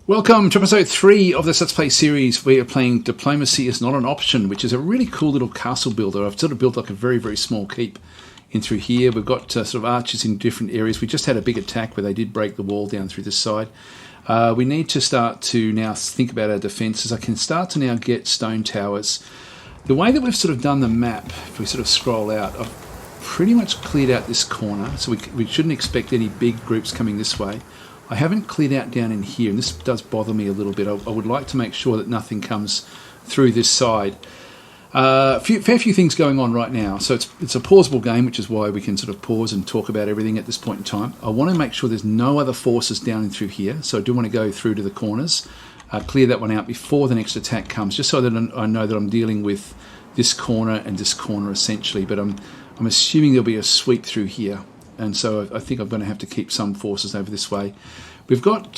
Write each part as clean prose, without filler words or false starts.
Welcome to episode 3 of this Let's Play series. We are playing Diplomacy is Not an Option, which is a really cool little castle builder. I've sort of built like a very, very small keep in through here. We've got sort of archers in different areas. We just had a big attack where they did break the wall down through this side. We need to start to now think about our defences. I can start to now get stone towers. The way that we've sort of done the map, if we sort of scroll out, I've pretty much cleared out this corner, so we shouldn't expect any big groups coming this way. I haven't cleared out down in here, and this does bother me a little bit. I would like to make sure that nothing comes through this side. Fair few things going on right now, so it's a pausable game, which is why we can sort of pause and talk about everything at this point in time. I want to make sure there's no other forces down in through here, so I do want to go through to the corners, clear that one out before the next attack comes, just so that I know that I'm dealing with this corner and this corner essentially. But I'm assuming there'll be a sweep through here. And so I think I'm going to have to keep some forces over this way. We've got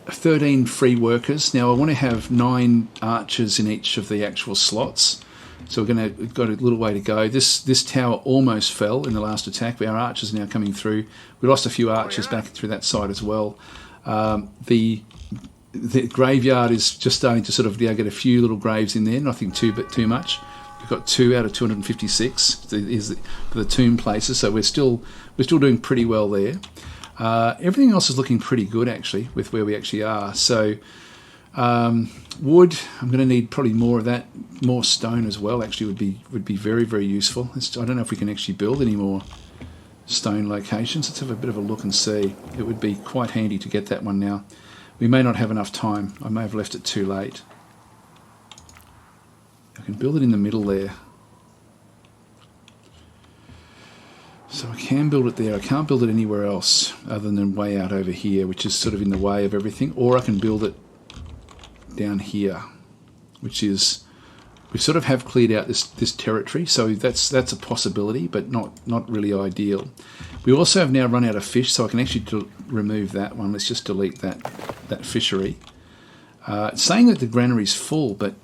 13 free workers. Now I want to have 9 archers in each of the actual slots. So we've got a little way to go. This tower almost fell in the last attack. Our archers are now coming through. We lost a few archers back through that side as well. The graveyard is just starting to sort of get a few little graves in there. Nothing too much. We've got 2 out of 256 for the tomb places, so we're still doing pretty well there. Everything else is looking pretty good actually with where we actually are. So wood, I'm going to need probably more of that. More stone as well actually would be very, very useful. I don't know if we can actually build any more stone locations. Let's have a bit of a look and see. It would be quite handy to get that one now. We may not have enough time. I may have left it too late. I can build it in the middle there. So I can build it there. I can't build it anywhere else other than way out over here, which is sort of in the way of everything. Or I can build it down here, which is, we sort of have cleared out this territory, so that's a possibility, but not really ideal. We also have now run out of fish, so I can actually remove that one. Let's just delete that fishery. It's saying that the granary's full, but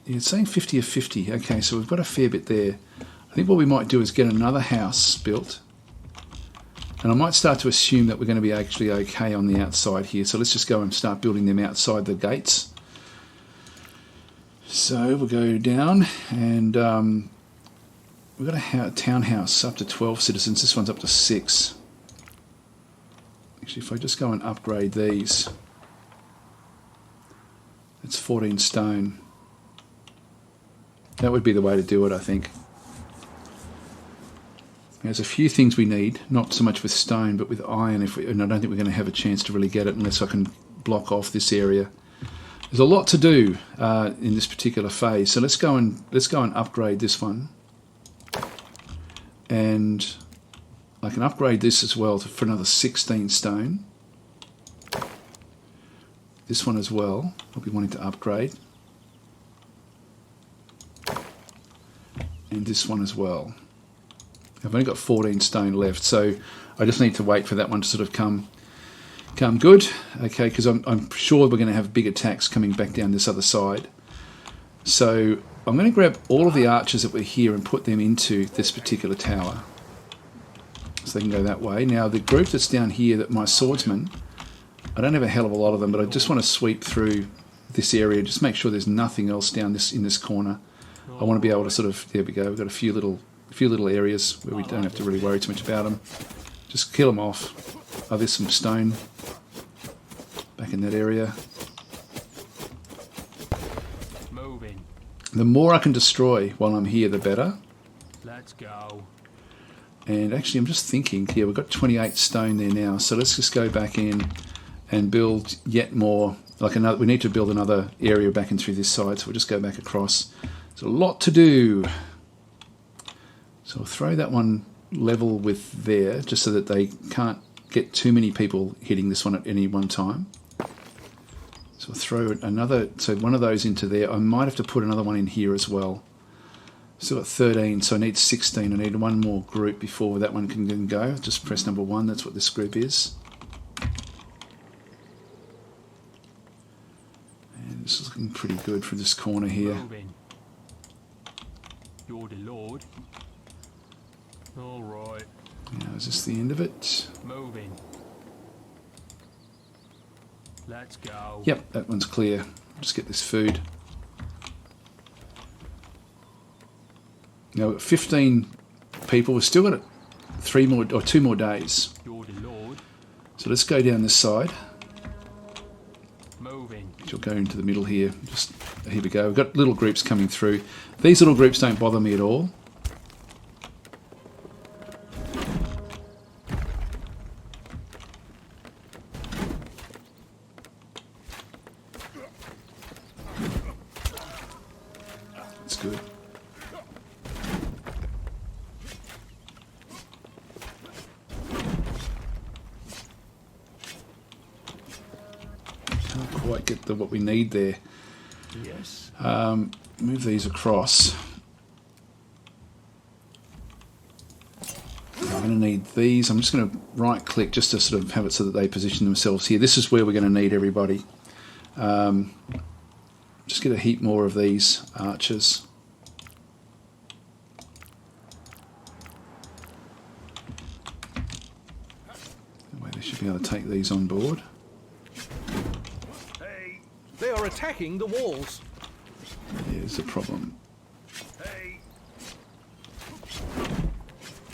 it's saying 50 of 50. Okay, so we've got a fair bit there. I think what we might do is get another house built. And I might start to assume that we're going to be actually okay on the outside here. So let's just go and start building them outside the gates. So we'll go down and we've got a townhouse up to 12 citizens. This one's up to 6. Actually, if I just go and upgrade these, it's 14 stone. That would be the way to do it, I think. There's a few things we need, not so much with stone, but with iron. And I don't think we're going to have a chance to really get it unless I can block off this area. There's a lot to do in this particular phase, so let's go and upgrade this one. And I can upgrade this as well for another 16 stone. This one as well, I'll be wanting to upgrade. And this one as well. I've only got 14 stone left, so I just need to wait for that one to sort of come good. Okay, because I'm sure we're going to have big attacks coming back down this other side. So I'm going to grab all of the archers that were here and put them into this particular tower, so they can go that way. Now the group that's down here, that my swordsmen, I don't have a hell of a lot of them, but I just want to sweep through this area, just make sure there's nothing else down in this corner. I want to be able to sort of, there we go, we've got a few little areas where we don't have to really worry too much about them. Just kill them off. Oh, there's some stone back in that area. Moving. The more I can destroy while I'm here, the better. Let's go. And actually, I'm just thinking, yeah, we've got 28 stone there now, so let's just go back in and build yet more. We need to build another area back in through this side, so we'll just go back across. There's a lot to do. So I'll throw that one level with there, just so that they can't get too many people hitting this one at any one time. So I'll throw one of those into there. I might have to put another one in here as well. Still got 13, so I need 16. I need one more group before that one can go. Just press number 1, that's what this group is. And this is looking pretty good for this corner here. Moving. You're the Lord. All right. Now, is this the end of it? Moving. Let's go. Yep, that one's clear. Just get this food. Now, 15 people. We've still got 3 more or 2 more days. You're the Lord. So let's go down this side. Moving. Which will go into the middle here. Just here we go. We've got little groups coming through. These little groups don't bother me at all. That's good. Can't quite get what we need there. Yes. Move these across. I'm going to need these. I'm just going to right click just to sort of have it so that they position themselves here. This is where we're going to need everybody. Just get a heap more of these archers. That way they should be able to take these on board. Hey, they are attacking the walls. Here's the problem. Hey,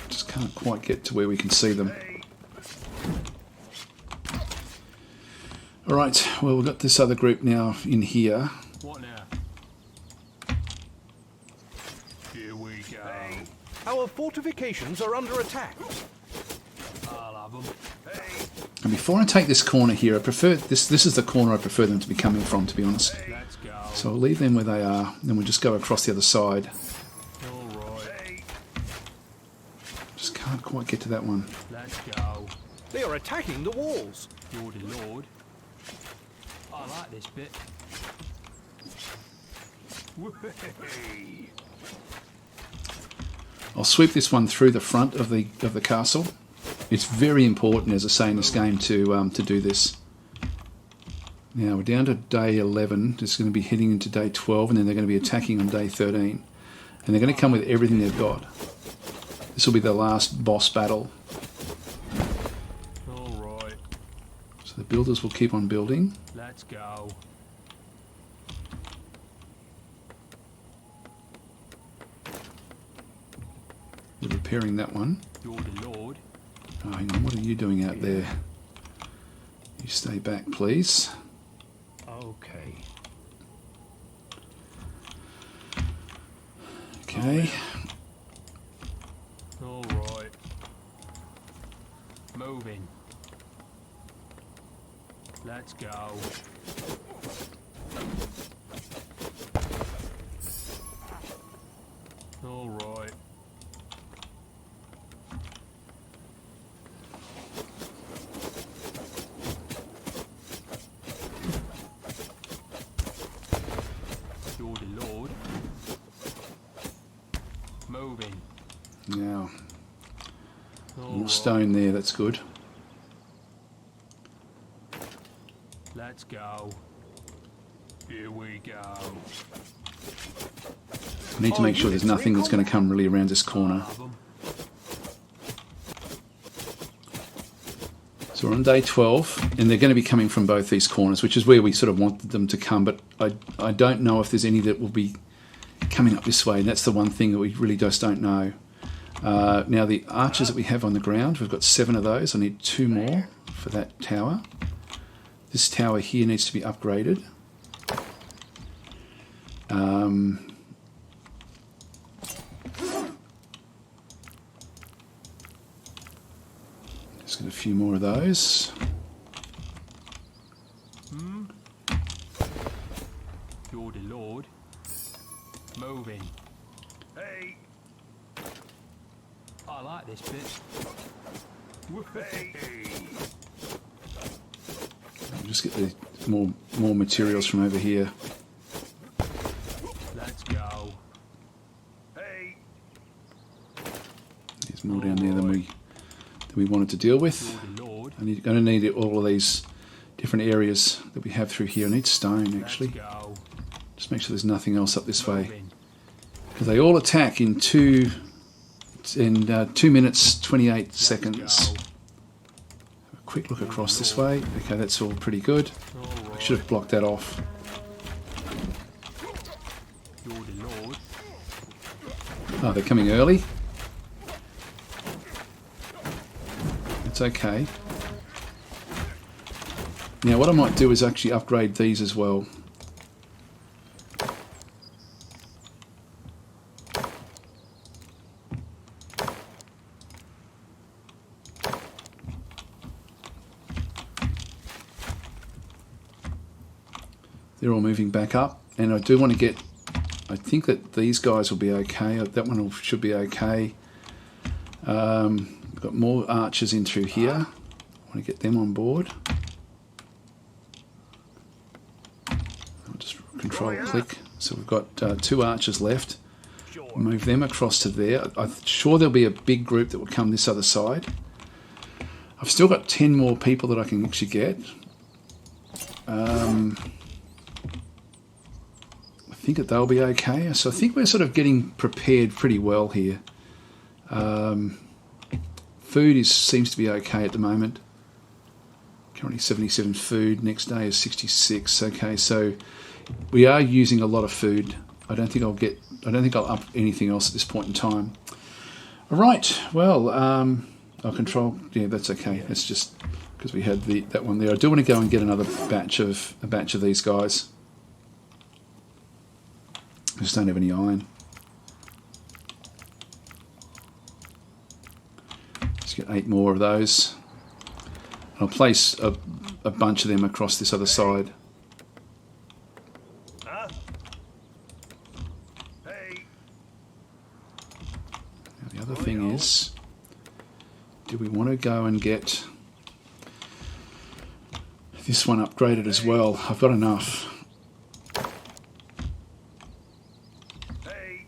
Just can't quite get to where we can see them. hey. Alright, well we've got this other group now in here. What now? Here we go. Our fortifications are under attack. I'll have them. Hey, And before I take this corner here, I prefer this is the corner I prefer them to be coming from, to be honest. Let's go. So I'll leave them where they are, then we'll just go across the other side. All right. hey. Just can't quite get to that one. Let's go. They are attacking the walls. You're the Lord. I like this bit. Hey. I'll sweep this one through the front of the castle. It's very important, as I say in this game, to do this. Now we're down to day 11. It's going to be heading into day 12, and then they're going to be attacking on day 13. And they're going to come with everything they've got. This will be the last boss battle. All right. So the builders will keep on building. Let's go. They're repairing that one. You're the Lord. Oh, hang on, what are you doing out there? You stay back, please. Okay. Okay. All right. Moving. Let's go. All right. You're the Lord. Moving. Now, All more right. stone there, that's good. Let's go. Here we go. I need to make sure there's nothing that's going to come really around this corner. Have 'em. So we're on day 12, and they're going to be coming from both these corners, which is where we sort of wanted them to come, but I don't know if there's any that will be coming up this way, and that's the one thing that we really just don't know. Now the archers that we have on the ground, we've got 7 of those. I need 2 more for that tower. This tower here needs to be upgraded. Just got a few more of those. You're the Lord. Moving. Hey. I like this bit. Hey. Just get the more materials from over here. Let's go. Hey. There's more down there than we wanted to deal with. You're the Lord. I'm going to need all of these different areas that we have through here. I need stone, actually. Let's go. Just make sure there's nothing else up this way. Moving. Because they all attack in 2 minutes 28 Let's seconds. go. quick look across this way. Okay, that's all pretty good. I should have blocked that off. You're the Lord. Oh, they're coming early. It's okay. Now what I might do is actually upgrade these as well. They're all moving back up, and I do want to get, I think that these guys will be okay. That one should be okay. We've got more archers in through here. I want to get them on board. I'll just control click. So we've got 2 archers left. Move them across to there. I'm sure there'll be a big group that will come this other side. I've still got 10 more people that I can actually get. I think that they'll be okay. So I think we're sort of getting prepared pretty well here. Food seems to be okay at the moment. Currently 77 food. Next day is 66. Okay, so we are using a lot of food. I don't think I'll up anything else at this point in time. All right. Well, I'll control. Yeah, that's okay. That's just because we had that one there. I do want to go and get another batch of these guys. I just don't have any iron. Let's get 8 more of those. I'll place a bunch of them across this other side. Hey. Now the other thing is, do we want to go and get this one upgraded as well? I've got enough. Hey.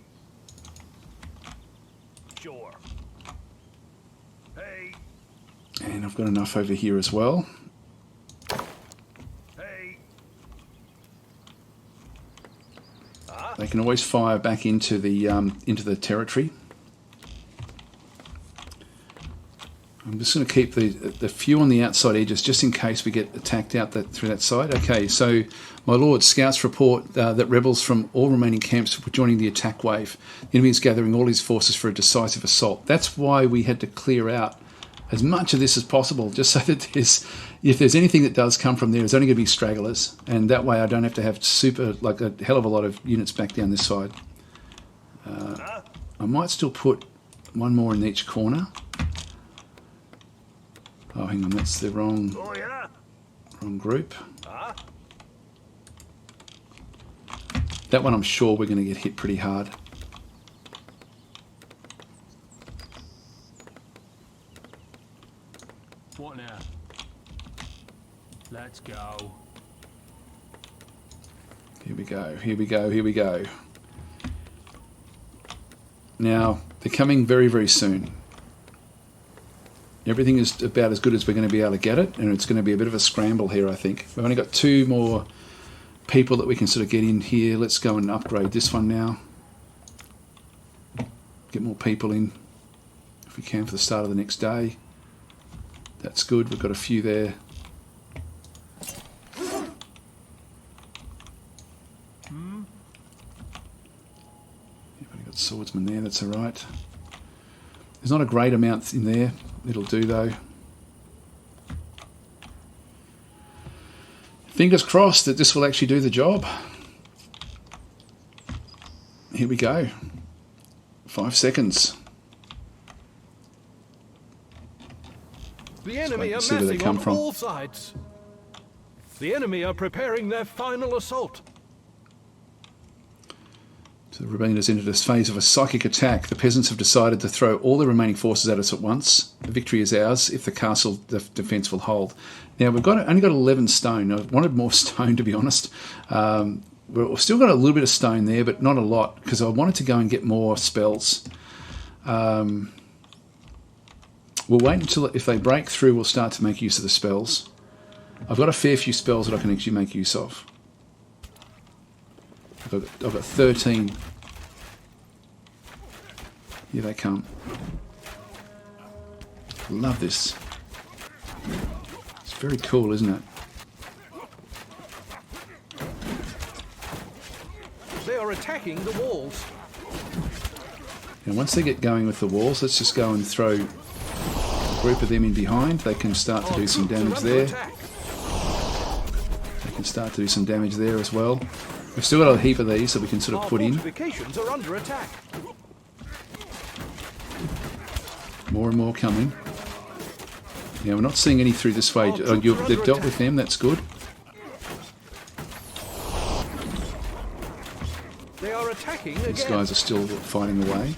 Sure. Hey. And I've got enough over here as well. Hey. They can always fire back into the territory. I'm just going to keep the few on the outside edges just in case we get attacked out through that side. Okay, so my lord, scouts report that rebels from all remaining camps were joining the attack wave. The enemy is gathering all his forces for a decisive assault. That's why we had to clear out as much of this as possible, just so that if there's anything that does come from there, it's only going to be stragglers, and that way I don't have to have a hell of a lot of units back down this side. I might still put one more in each corner. Oh, hang on, that's the wrong group. That one I'm sure we're going to get hit pretty hard. What now? Let's go. Here we go, here we go, here we go. Now, they're coming very, very soon. Everything is about as good as we're going to be able to get it, and it's going to be a bit of a scramble here, I think. We've only got 2 more people that we can sort of get in here. Let's go and upgrade this one now. Get more people in if we can for the start of the next day. That's good. We've got a few there. We've got swordsmen there. That's all right. There's not a great amount in there. It'll do though. Fingers crossed that this will actually do the job. Here we go. 5 seconds. The enemy are see where they massing come on from. all sides. The enemy are preparing their final assault. So the rebellion has entered a phase of a psychic attack. The peasants have decided to throw all the remaining forces at us at once. The victory is ours if the castle defence will hold. Now we've only got 11 stone. I wanted more stone, to be honest. We've still got a little bit of stone there, but not a lot, because I wanted to go and get more spells. We'll wait until if they break through, we'll start to make use of the spells. I've got a fair few spells that I can actually make use of. I've got 13. Here they come. Love this. very cool, isn't it? They are attacking the walls. And once they get going with the walls, let's just go and throw a group of them in behind. They can start to do some damage there. They can start to do some damage there as well. We've still got a heap of these that we can sort of put in. Fortifications are under attack. More and more coming. Yeah, we're not seeing any through this way. They've dealt with them, that's good. They are attacking These again. guys are still fighting away.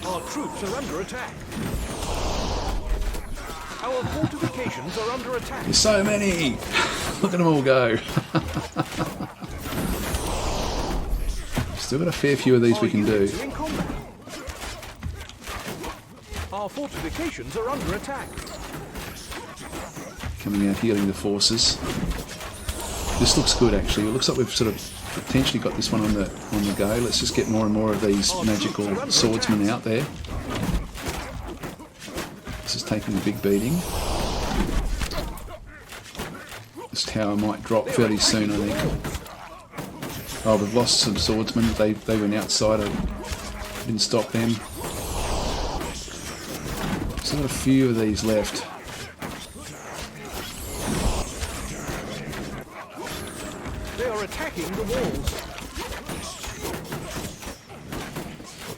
Our troops are under attack. Our fortifications are under attack. There's so many! Look at them all go. Still got a fair few of these we can do. In combat. Our fortifications are under attack. Coming out healing the forces. This looks good actually. It looks like we've sort of potentially got this one on the go. Let's just get more and more of these magical swordsmen out there. This is taking a big beating. This tower might drop fairly soon, I think. Oh, we've lost some swordsmen. They went outside. I didn't stop them. Still got a few of these left. They are attacking the walls.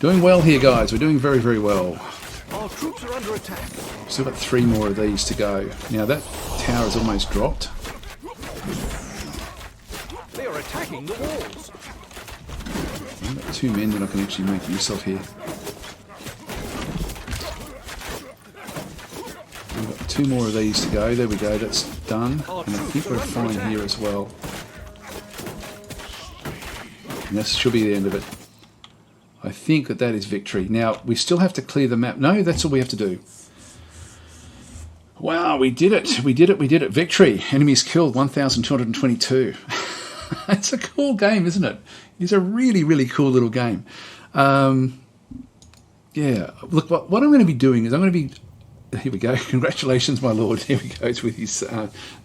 Doing well here, guys. We're doing very, very well. Our troops are under attack. Still got 3 more of these to go. Now that tower is almost dropped. They are attacking the walls. I've got 2 men that I can actually make use of here. We've got 2 more of these to go. There we go. That's done. And I think we're fine here as well. And this should be the end of it. I think that is victory. Now, we still have to clear the map. No, that's all we have to do. Wow, we did it. We did it. We did it. Victory. Enemies killed 1,222. It's a cool game, isn't it? It's a really, really cool little game. Yeah. Look, what I'm going to be doing is I'm going to be... Here we go. Congratulations, my lord. Here we go. It's with his...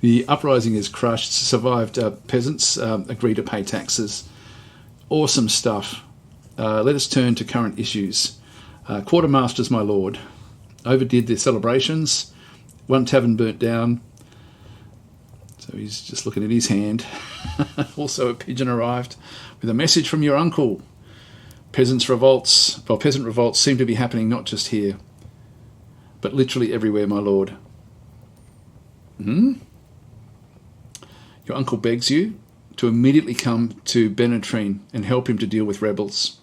the uprising is crushed. Survived peasants agree to pay taxes. Awesome stuff. Let us turn to current issues. Quartermasters, my lord, overdid their celebrations. 1 tavern burnt down. So he's just looking at his hand. Also a pigeon arrived with a message from your uncle. Peasant revolts seem to be happening not just here, but literally everywhere, my lord. Your uncle begs you to immediately come to Benetrine and help him to deal with rebels.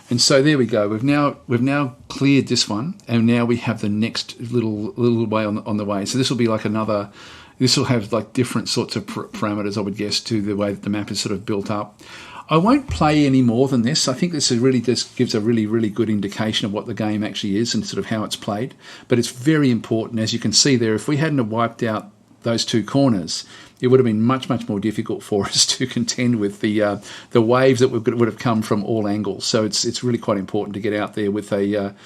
And so there we go. We've now cleared this one, and now we have the next little way on the way. So this will be like another. This will have like different sorts of parameters, I would guess, to the way that the map is sort of built up. I won't play any more than this. I think this really just gives a really, really good indication of what the game actually is and sort of how it's played. But it's very important, as you can see there. If we hadn't have wiped out those 2 corners, it would have been much, much more difficult for us to contend with the waves that would have come from all angles. So it's really quite important to get out there with a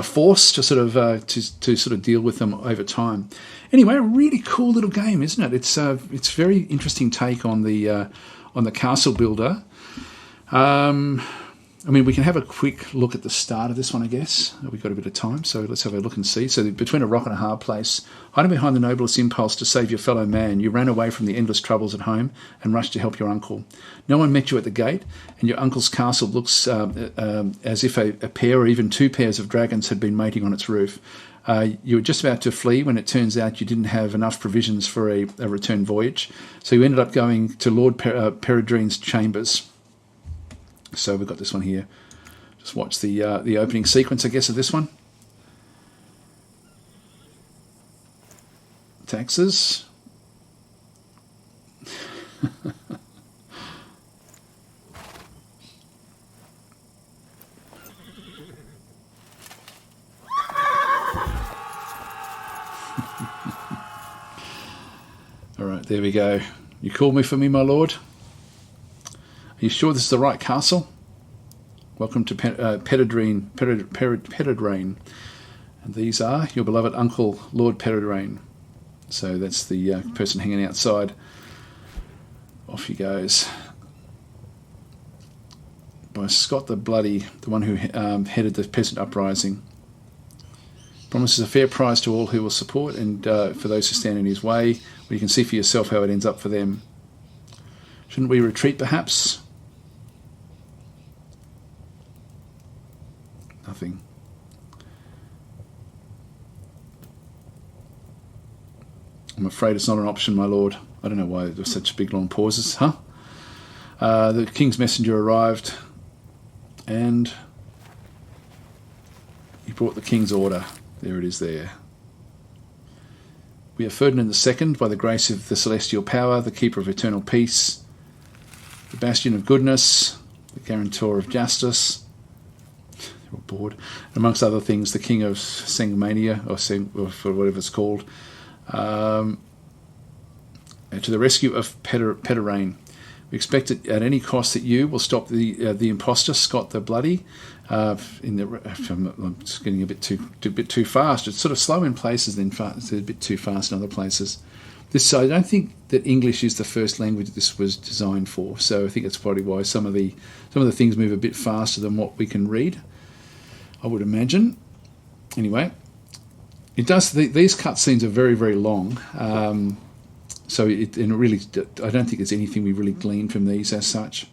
force to sort of to sort of deal with them over time. Anyway, a really cool little game, isn't it? It's very interesting take on the castle builder. I mean, we can have a quick look at the start of this one, I guess. We've got a bit of time, so let's have a look and see. So between a rock and a hard place, hiding behind the noblest impulse to save your fellow man, you ran away from the endless troubles at home and rushed to help your uncle. No one met you at the gate, and your uncle's castle looks as if a pair or even 2 pairs of dragons had been mating on its roof. You were just about to flee when it turns out you didn't have enough provisions for a return voyage, so you ended up going to Lord Peregrine's chambers. So we've got this one here. Just watch the opening sequence, I guess, of this one. Taxes. All right, there we go. You called me for me, my lord? Are you sure this is the right castle? Welcome to Peredrain. And these are your beloved uncle, Lord Peredrain. So that's the person hanging outside. Off he goes. By Scott the Bloody, the one who headed the peasant uprising. Promises a fair prize to all who will support, and for those who stand in his way. Well, you can see for yourself how it ends up for them. Shouldn't we retreat, perhaps? Nothing. I'm afraid it's not an option, my lord. I don't know why there were such big long pauses, huh? The king's messenger arrived, and he brought the king's order. There it is there. We are Ferdinand II, by the grace of the celestial power, the keeper of eternal peace, the bastion of goodness, the guarantor of justice. They're all bored. Amongst other things, the king of Sangmania, or whatever it's called, to the rescue of Peredrain. We expect it at any cost that you will stop the impostor, Scott the Bloody. I'm just getting a bit too fast. It's sort of slow in places, then it's a bit too fast in other places. I don't think that English is the first language this was designed for. So I think that's probably why some of the things move a bit faster than what we can read, I would imagine. Anyway, it does. These cutscenes are very, very long. So I don't think there's anything we really glean from these as such.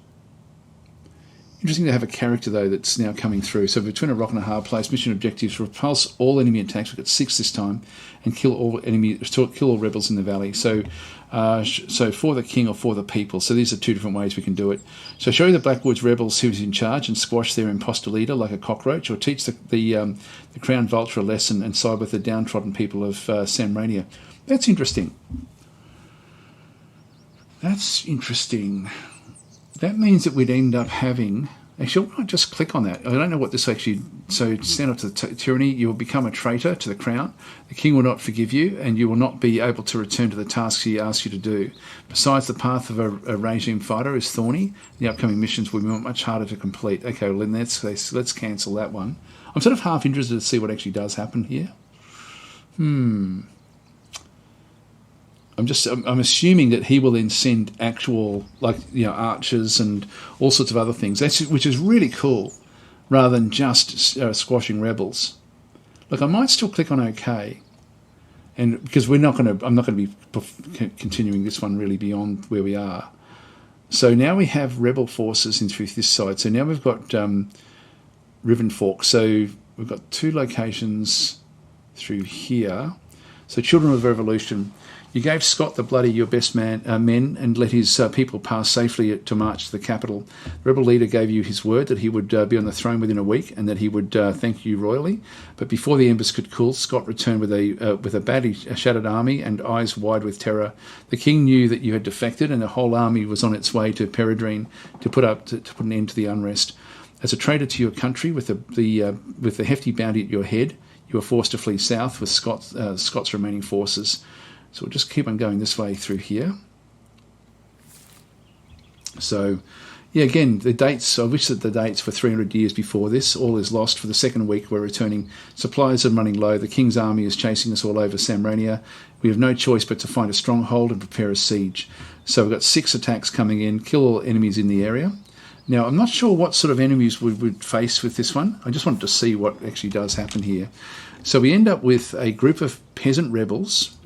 Interesting to have a character, though, that's now coming through. So between a rock and a hard place, mission objectives: repulse all enemy attacks. We've got 6 this time, and kill all rebels in the valley. So for the king or for the people. So these are 2 different ways we can do it. So show the Blackwoods rebels who's in charge and squash their imposter leader like a cockroach, or teach the crown vulture a lesson and side with the downtrodden people of Samrania. That's interesting. That's interesting. That means that we'd end up having... Actually, I might just click on that. I don't know what this actually... So, stand up to the tyranny. You will become a traitor to the crown. The king will not forgive you, and you will not be able to return to the tasks he asks you to do. Besides, the path of a regime fighter is thorny. The upcoming missions will be much harder to complete. Okay, well, then let's cancel that one. I'm sort of half interested to see what actually does happen here. I'm assuming that he will then send actual, archers and all sorts of other things, which is really cool, rather than just squashing rebels. Look, I might still click on OK, and because I'm not going to be continuing this one really beyond where we are. So now we have rebel forces in through this side. So now we've got Riven Fork. So we've got 2 locations through here. So Children of the Revolution. You gave Scott the Bloody your best men and let his people pass safely to march to the capital. The rebel leader gave you his word that he would be on the throne within a week and that he would thank you royally. But before the embers could cool, Scott returned with a badly shattered army and eyes wide with terror. The king knew that you had defected, and the whole army was on its way to Peredrain to put an end to the unrest. As a traitor to your country, with the hefty bounty at your head, you were forced to flee south with Scott's remaining forces. So we'll just keep on going this way through here. So, yeah, again, the dates, I wish that the dates were 300 years before this. All is lost. For the second week, we're returning. Supplies are running low. The king's army is chasing us all over Samrania. We have no choice but to find a stronghold and prepare a siege. So we've got 6 attacks coming in. Kill all enemies in the area. Now, I'm not sure what sort of enemies we would face with this one. I just wanted to see what actually does happen here. So we end up with a group of peasant rebels.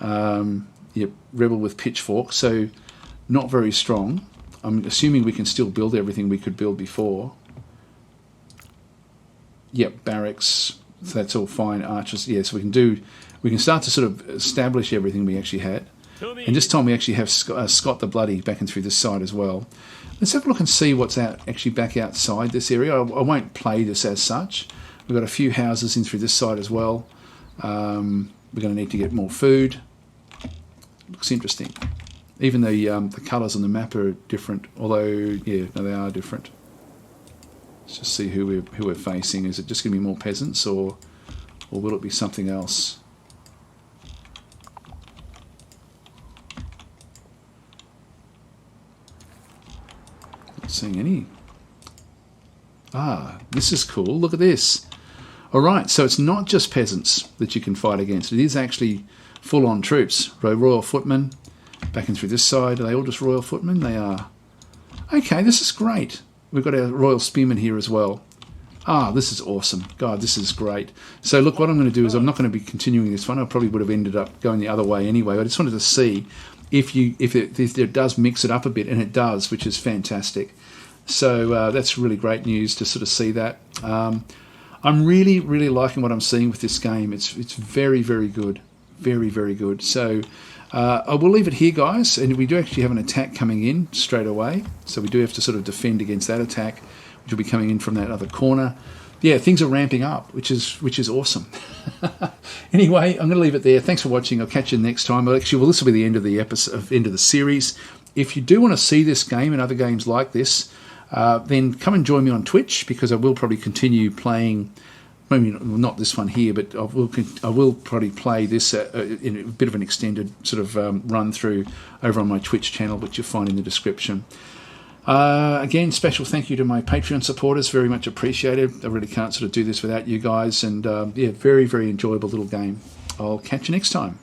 Rebel with pitchfork, so not very strong. I'm assuming we can still build everything we could build before. Yep, barracks, so that's all fine. Archers, yeah, so we can start to sort of establish everything we actually had. And this time we actually have Scott the Bloody backing through this side as well. Let's have a look and see what's actually back outside this area. I won't play this as such. We've got a few houses in through this side as well. We're going to need to get more food. Looks interesting. Even the colours on the map are different, although, yeah, no, they are different. Let's just see who we're facing. Is it just going to be more peasants, or will it be something else? Not seeing any. This is cool. Look at this. All right, so it's not just peasants that you can fight against. It is actually full-on troops. Royal footmen. Back in through this side. Are they all just royal footmen? They are. Okay, this is great. We've got our royal spearmen here as well. This is awesome. God, this is great. So look, what I'm going to do is I'm not going to be continuing this one. I probably would have ended up going the other way anyway. I just wanted to see if it does mix it up a bit, and it does, which is fantastic. So that's really great news to sort of see that. I'm really, really liking what I'm seeing with this game. It's very, very good. Very, very good. So I will leave it here, guys. And we do actually have an attack coming in straight away. So we do have to sort of defend against that attack, which will be coming in from that other corner. Yeah, things are ramping up, which is awesome. Anyway, I'm going to leave it there. Thanks for watching. I'll catch you next time. This will be the end of the episode, end of the series. If you do want to see this game and other games like this, then come and join me on Twitch, because I will probably continue playing. Maybe not this one here, but I will probably play this in a bit of an extended sort of run through over on my Twitch channel, which you'll find in the description. Again, special thank you to my Patreon supporters. Very much appreciated. I really can't sort of do this without you guys. And yeah, very, very enjoyable little game. I'll catch you next time.